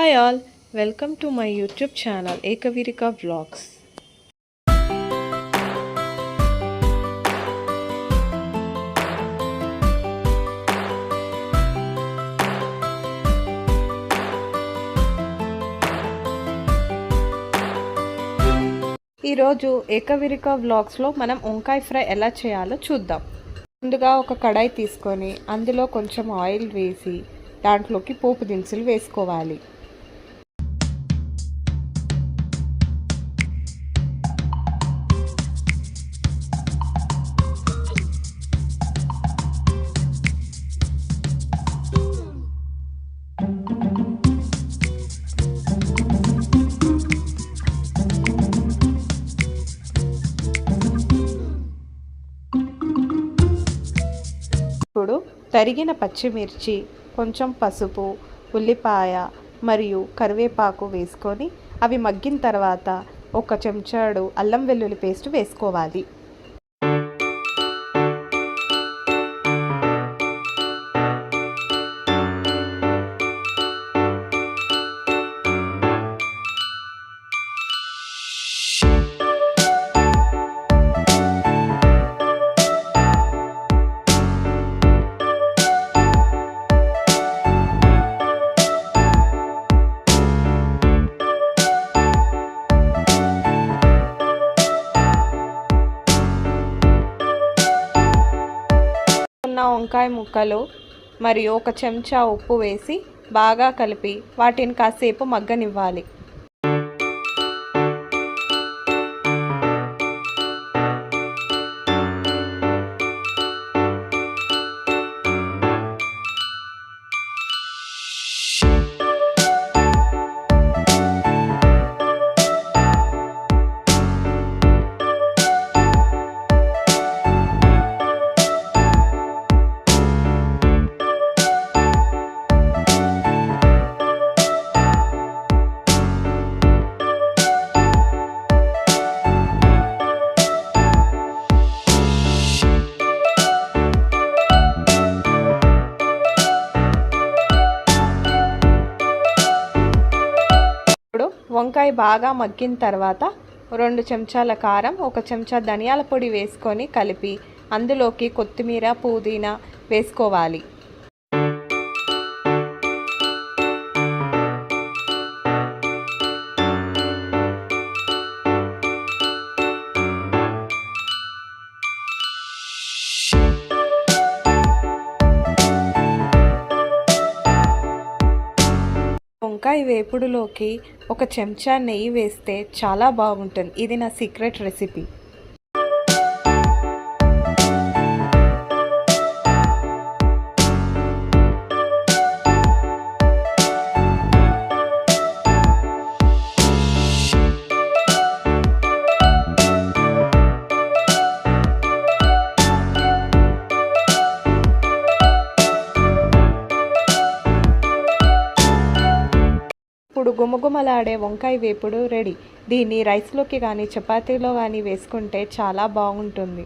Hi all, welcome to my YouTube channel Ekaveerika vlogs. ఈరోజు ఏకవీరిక వ్లాగ్స్లో మనం వంకాయ ఫ్రై ఎలా చేయాలో చూద్దాం. ముందుగా ఒక కడాయి తీసుకొని అందులో కొంచెం ఆయిల్ వేసి దాంట్లోకి పోపు దినుసులు వేసుకోవాలి. ఇప్పుడు తరిగిన పచ్చిమిర్చి, కొంచెం పసుపు, ఉల్లిపాయ మరియు కరివేపాకు వేసుకొని అవి మగ్గిన తర్వాత ఒక చెంచాడు అల్లం వెల్లుల్లి పేస్ట్ వేసుకోవాలి. వంకాయ ముక్కలు మరియు ఒక చెంచా ఉప్పు వేసి బాగా కలిపి వాటిని కాసేపు మగ్గనివ్వాలి. వంకాయ బాగా మగ్గిన తర్వాత 2 చెంచాల కారం, 1 చెంచా ధనియాల పొడి వేసుకొని కలిపి అందులోకి కొత్తిమీర, పుదీనా వేసుకోవాలి. వంకాయ వేపుడులోకి 1 చెంచా నెయ్యి వేస్తే చాలా బాగుంటుంది. ఇది నా సీక్రెట్ రెసిపీ. ఇప్పుడు గుమగుమలాడే వంకాయ వేపుడు రెడీ. దీన్ని రైస్లోకి కానీ చపాతీలో కానీ వేసుకుంటే చాలా బాగుంటుంది.